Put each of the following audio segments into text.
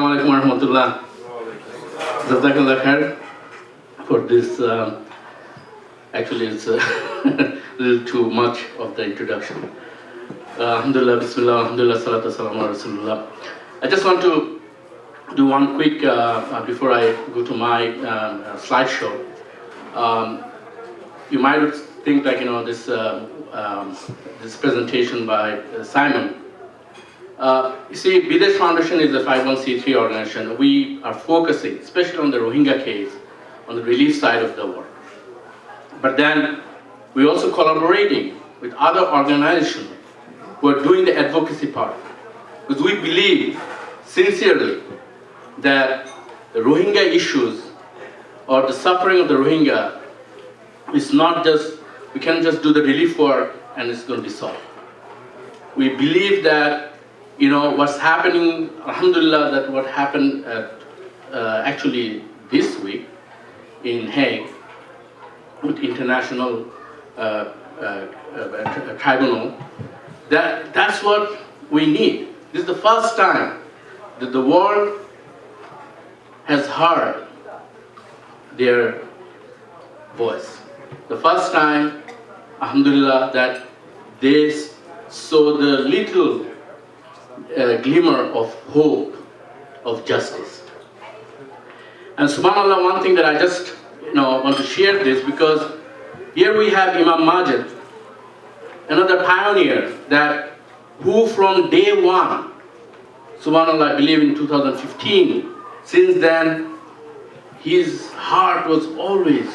Assalamu alaikum wa rahmatullah. Jazakallah khair for this. Actually, it's a little too much of the introduction. Alhamdulillah, bismillah, alhamdulillah, salatu wassalamu ala rasulullah. I just want to do one quick, before I go to my slideshow. You might think like, this presentation by Simon. You see, Bdesh Foundation is a 501c3 organization. We are focusing, especially on the Rohingya case, on the relief side of the work. But then we're also collaborating with other organizations who are doing the advocacy part. Because we believe sincerely that the Rohingya issues or the suffering of the Rohingya is not just, we can't just do the relief work and it's going to be solved. We believe that what's happening, alhamdulillah, that what happened actually this week in Hague with international tribunal, that's what we need. This is the first time that the world has heard their voice. The first time, alhamdulillah, that they saw the little glimmer of hope, of justice. And subhanAllah, one thing that I just want to share this, because here we have Imam Majid, another pioneer that who from day one, subhanAllah, I believe in 2015, since then his heart was always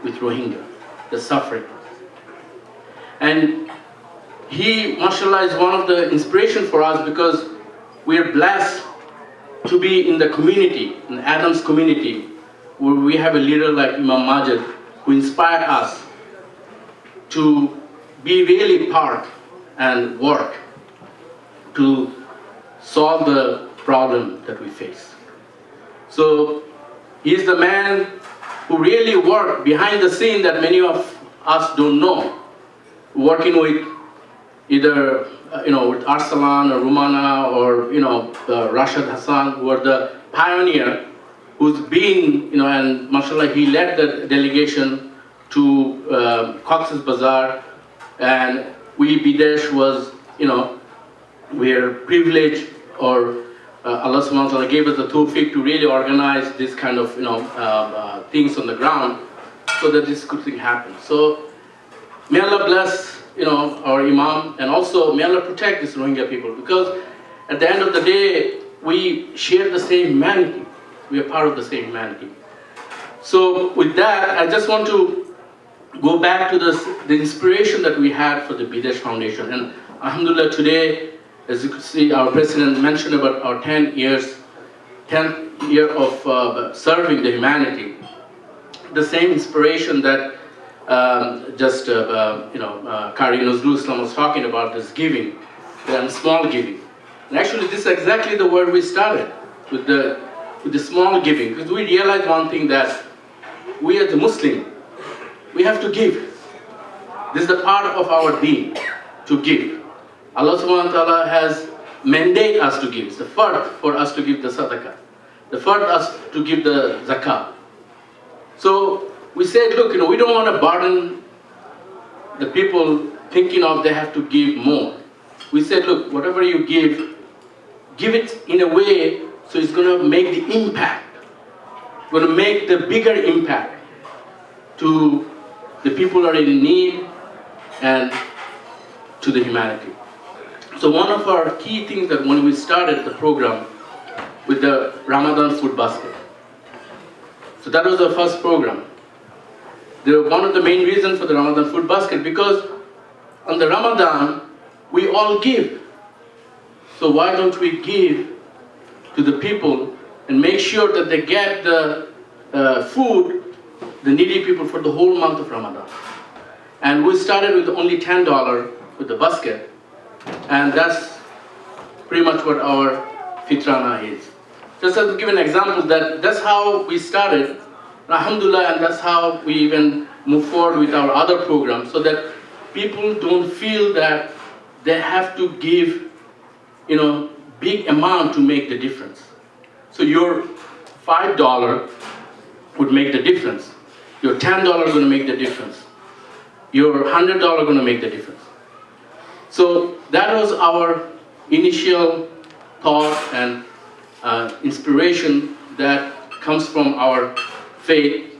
with Rohingya, the suffering. And he, mashallah, is one of the inspiration for us because we are blessed to be in the community, in Adam's community, where we have a leader like Imam Majid who inspired us to be really part and work to solve the problem that we face. So he is the man who really worked behind the scene that many of us don't know, working with either with Arsalan or Rumana or Rashad Hassan, who are the pioneer, who's been and mashallah he led the delegation to Cox's Bazar, and we Bdesh was we're privileged, or Allah subhanahu wa ta'ala gave us the tawfiq to really organize this kind of things on the ground so that this good thing happens. So may Allah bless our Imam, and also may Allah protect these Rohingya people, because at the end of the day we share the same humanity. We are part of the same humanity. So with that, I just want to go back to the inspiration that we had for the Bdesh Foundation. And alhamdulillah, today, as you could see, our president mentioned about our 10th year of serving the humanity. The same inspiration that Qari Nazrul Islam was talking about, this giving and small giving. And actually, this is exactly the word we started with the small giving, because we realized one thing, that we as a Muslim, we have to give. This is the part of our deen, to give. Allah subhanahu wa ta'ala has mandated us to give. It's the fard for us to give the sadaqah, the fard us to give the zakah. So we said, look, we don't want to burden the people thinking of they have to give more. We said, look, whatever you give it in a way so it's going to make the impact, going to make the bigger impact to the people who are in need and to the humanity. So one of our key things that when we started the program with the Ramadan food basket, so that was the first program. One of the main reasons for the Ramadan food basket, because on the Ramadan, we all give. So why don't we give to the people and make sure that they get the food, the needy people, for the whole month of Ramadan. And we started with only $10 with the basket, and that's pretty much what our fitrana is. Just to give an example, that's how we started, alhamdulillah, and that's how we even move forward with our other programs, so that people don't feel that they have to give big amount to make the difference. So your $5 would make the difference. Your $10 going to make the difference. Your $100 going to make the difference. So that was our initial thought and inspiration that comes from our faith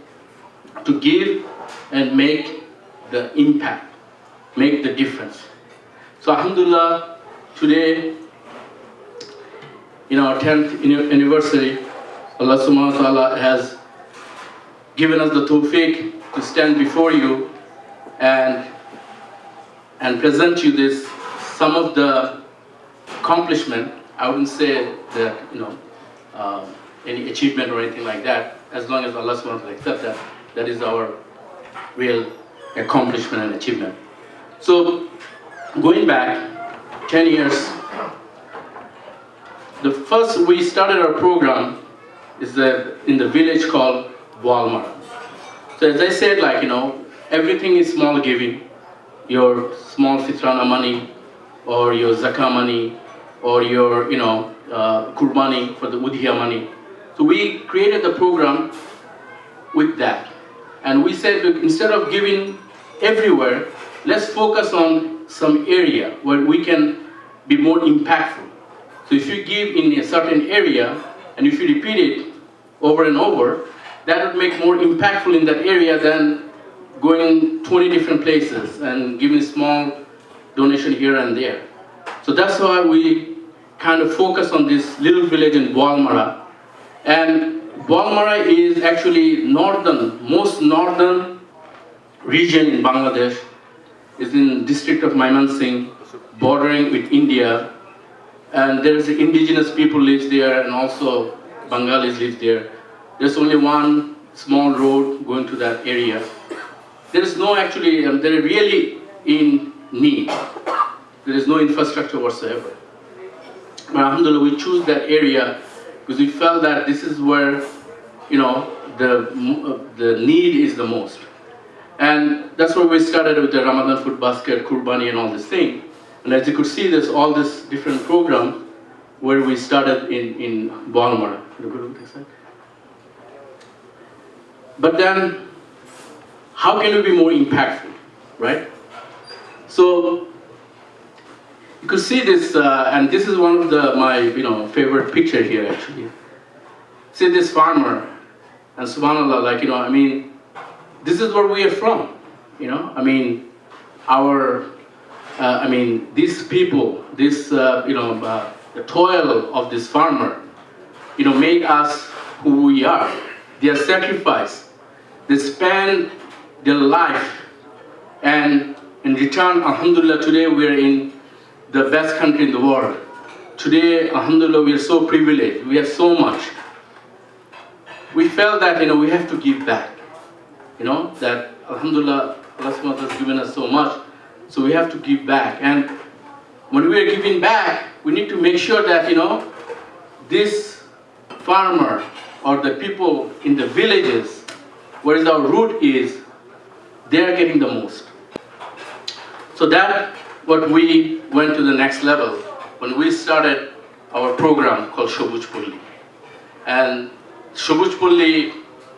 to give and make the impact, make the difference. So alhamdulillah, today in our 10th anniversary, Allah subhanahu wa ta'ala has given us the tawfiq to stand before you and present you this, some of the accomplishment. I wouldn't say that, any achievement or anything like that, as long as Allah subhanahu wa ta'ala accepts that, that is our real accomplishment and achievement. So, going back 10 years, the first we started our program is in the village called Walmart. So as I said, everything is small giving. Your small fitrana money, or your zakah money, or your kurbani for the udhiya money. So we created the program with that, and we said, look, instead of giving everywhere, let's focus on some area where we can be more impactful. So if you give in a certain area, and if you repeat it over and over, that would make more impactful in that area than going 20 different places and giving small donation here and there. So that's why we kind of focus on this little village in Walmara. And Walmara is actually most northern region in Bangladesh. It's in district of Mymensingh, bordering with India. And there's indigenous people lives there, and also Bengalis live there. There's only one small road going to that area. There is no they're really in need. There is no infrastructure whatsoever. But alhamdulillah, we choose that area because we felt that this is where, the need is the most. And that's why we started with the Ramadan food basket, Kurbani and all this thing. And as you could see, there's all this different program where we started in Walmart. But then, how can we be more impactful, right? So, you could see this, and this is one of my favorite picture here actually. See this farmer, and subhanAllah, this is where we are from, these people, the toil of this farmer, made us who we are. Their sacrifice, they spend their life, and in return, alhamdulillah, today we are in the best country in the world. Today, alhamdulillah, we are so privileged. We have so much. We felt that, we have to give back. That alhamdulillah, Allah subhanahu wa ta'ala has given us so much, so we have to give back. And when we are giving back, we need to make sure that, this farmer or the people in the villages, where our root is, they are getting the most. So that what we went to the next level when we started our program called Shobuj Pulli. And Shobuj Pulli,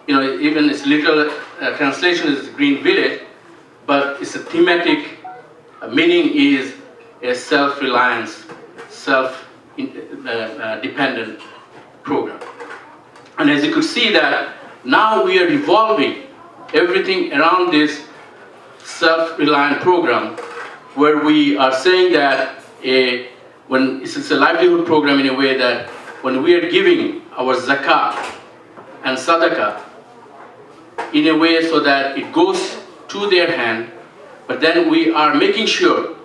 even its literal translation is green village, but it's a thematic meaning is a self-reliance, self-dependent program. And as you could see that now we are revolving everything around this self-reliant program, where we are saying that when it's a livelihood program in a way that when we are giving our zakat and sadaqah in a way so that it goes to their hand, but then we are making sure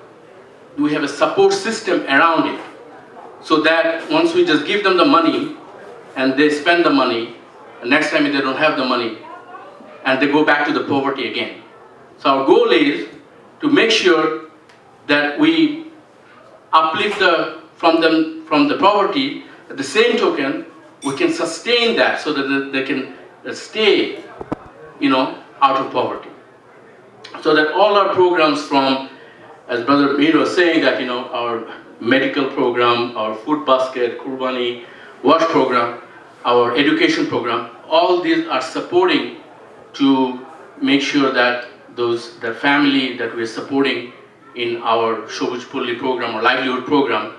we have a support system around it, so that once we just give them the money and they spend the money, and next time they don't have the money and they go back to the poverty again. So our goal is to make sure that we uplift from the poverty. At the same token, we can sustain that so that they can stay, out of poverty. So that all our programs from, as Brother Mir was saying, that our medical program, our food basket, Kurbani, wash program, our education program, all these are supporting to make sure that that family that we're supporting in our Shobuj Pulli program or livelihood program,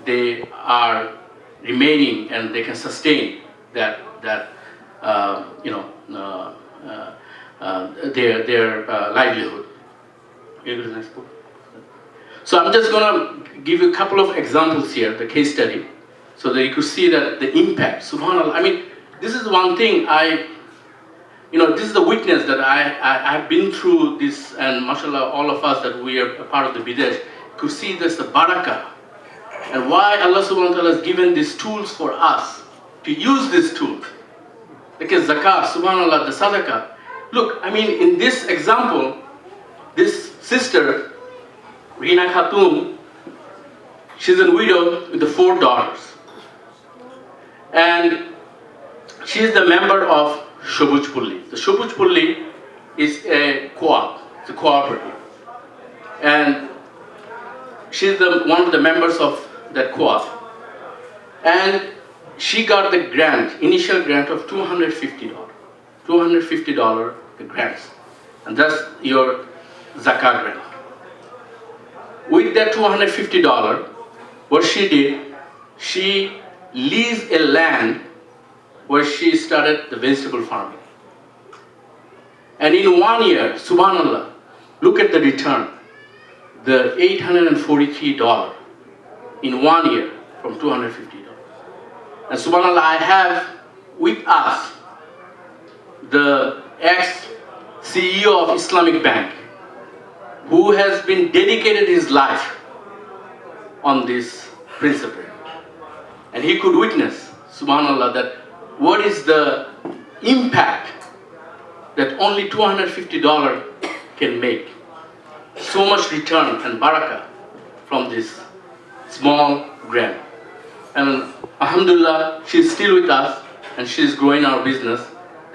they are remaining and they can sustain that their livelihood. So I'm just going to give you a couple of examples here, the case study, so that you could see that the impact. Subhanallah. I mean, this is one thing this is the witness that I've been through this, and mashallah, all of us that we are a part of the Bdesh could see this, the barakah, and why Allah subhanahu wa ta'ala has given these tools for us to use these tools. Because zakah, subhanallah, the sadaqah. Look, I mean, in this example, this sister, Rina Khatun, she's a widow with the 4 daughters. And she is the member of Shobuj Pulli. The Shobuj Pulli is a co-op, it's a cooperative. And she's one of the members of that co-op. And she got the grant, initial grant of $250. $250, the grants. And that's your zakah grant. With that $250, what she did, she leased a land where she started the vegetable farming. And in 1 year, subhanallah, look at the return, the $843 in 1 year from $250. And subhanallah, I have with us the ex-CEO of Islamic Bank, who has been dedicated his life on this principle. And he could witness, subhanallah, that what is the impact that only $250 can make. So much return and barakah from this small grant. And alhamdulillah, she's still with us and she's growing our business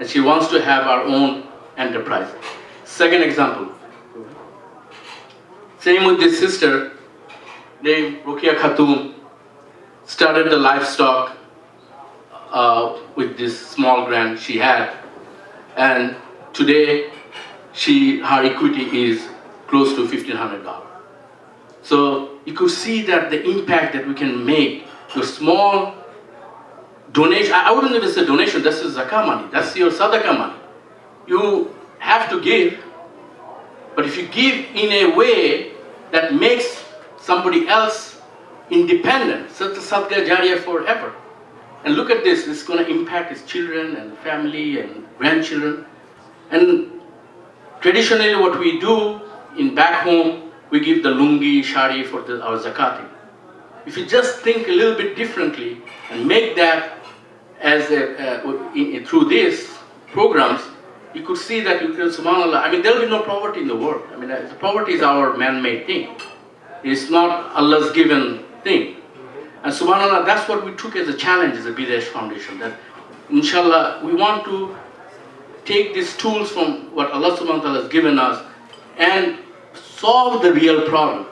and she wants to have our own enterprise. Second example. Same with this sister named Rukia Khatun, started the livestock with this small grant she had, and today her equity is close to $1,500. So you could see that the impact that we can make. Your small donation, I wouldn't even say donation, that's your zakah money, that's your sadaqah money. You have to give, but if you give in a way that makes somebody else independent, such a sadaqah jariyah forever. And look at this, it's going to impact his children and family and grandchildren. And traditionally what we do in back home, we give the lungi, shari for our zakati. If you just think a little bit differently and make that as through these programs, you could see that you can, subhanAllah, I mean, there will be no poverty in the world. I mean, poverty is our man-made thing. It's not Allah's given thing. And subhanAllah, that's what we took as a challenge as a Bdesh Foundation, that inshallah, we want to take these tools from what Allah subhanahu wa ta'ala has given us and solve the real problem.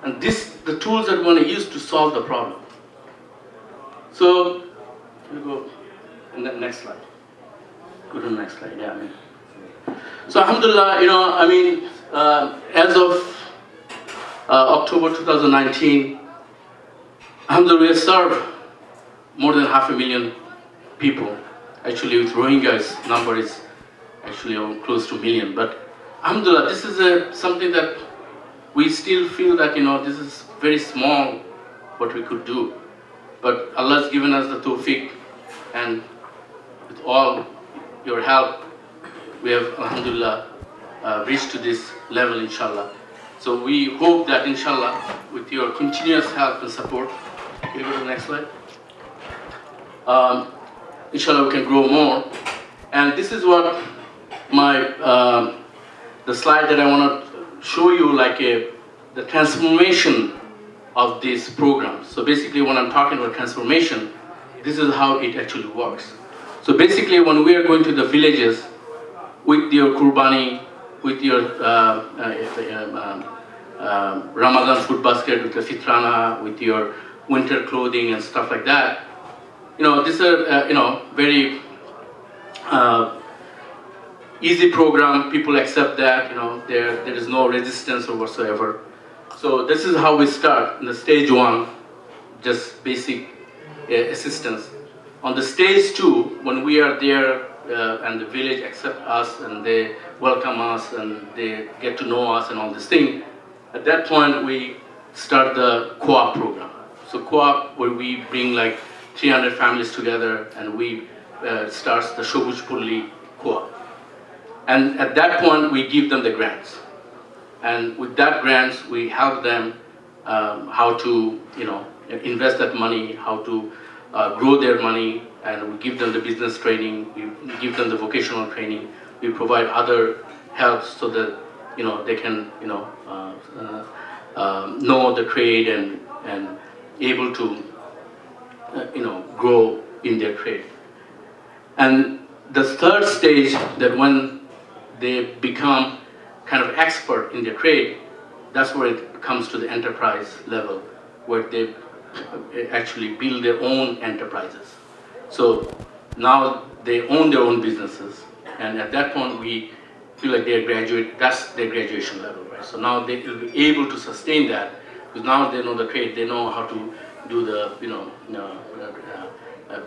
And the tools that we want to use to solve the problem. So, we'll go in the next slide. Go to the next slide, yeah. So alhamdulillah, as of October 2019, alhamdulillah, we have served more than 500,000 people. Actually, with Rohingyas, number is actually close to 1 million. But alhamdulillah, this is something that we still feel that, this is very small what we could do. But Allah has given us the tawfiq, and with all your help, we have, alhamdulillah, reached to this level, inshallah. So we hope that, inshallah, with your continuous help and support, can you go to the next slide? Inshallah, we can grow more. And this is what the slide that I want to show you, like the transformation of these programs. So basically, when I'm talking about transformation, this is how it actually works. So basically, when we are going to the villages with your kurbani, with your Ramadan food basket, with the fitrana, with your winter clothing and stuff like that, This is a very easy program. People accept that. There is no resistance or whatsoever. So this is how we start in the stage 1, just basic assistance. On the stage 2, when we are there and the village accept us and they welcome us and they get to know us and all this thing, at that point we start the co-op program. So co-op, where we bring like 300 families together and we starts the Shobuj Pulli co-op. And at that point we give them the grants. And with that grants, we help them how to, invest that money, how to grow their money, and we give them the business training, we give them the vocational training, we provide other help so that, they can, know the trade and able to, grow in their trade. And the third stage, that when they become kind of expert in their trade, that's where it comes to the enterprise level, where they actually build their own enterprises. So now they own their own businesses, and at that point we feel like they're graduate, that's their graduation level, right? So now they will be able to sustain that, because now they know the trade, they know how to do the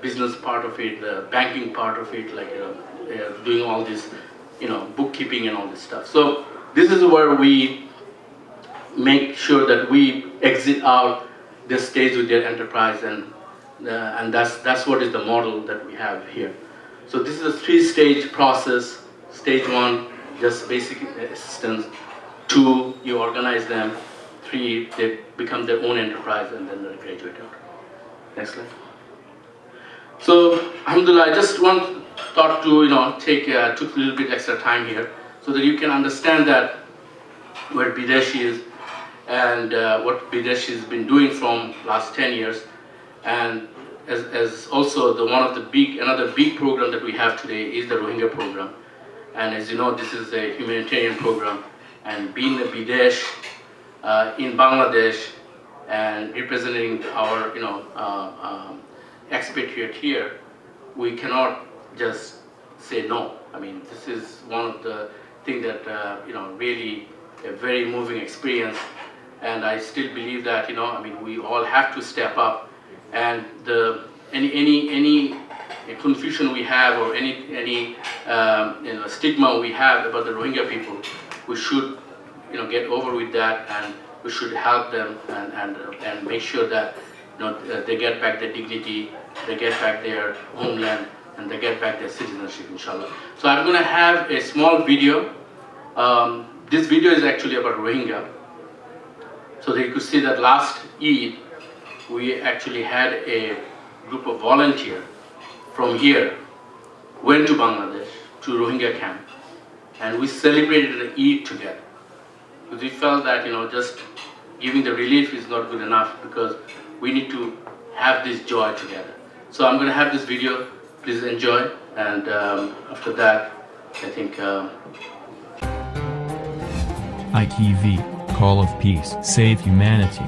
business part of it, the banking part of it, like doing all this bookkeeping and all this stuff. So this is where we make sure that we exit out this stage with their enterprise, and that's what is the model that we have here. So this is a 3-stage process. Stage 1, just basic assistance. 2, you organize them. 3, they become their own enterprise, and then they graduate out. Next slide. So, alhamdulillah, I just thought to took a little bit extra time here, so that you can understand that where Bdesh is and what Bdesh has been doing from last 10 years, and as also another big program that we have today is the Rohingya program. And as you know, this is a humanitarian program, and being a Bdesh in Bangladesh and representing our expatriate here, we cannot just say no. I mean, this is one of the things that really a very moving experience, and I still believe that we all have to step up, and any confusion we have or any stigma we have about the Rohingya people, we should get over with that, and we should help them and make sure that they get back their dignity, they get back their homeland, and they get back their citizenship, inshallah. So I'm going to have a small video. This video is actually about Rohingya. So that you could see that last Eid, we actually had a group of volunteers from here, went to Bangladesh, to Rohingya camp, and we celebrated the Eid together. Because we felt that just giving the relief is not good enough, because we need to have this joy together. So I'm going to have this video. Please enjoy, and after that, I think. ITV, Call of Peace, Save Humanity.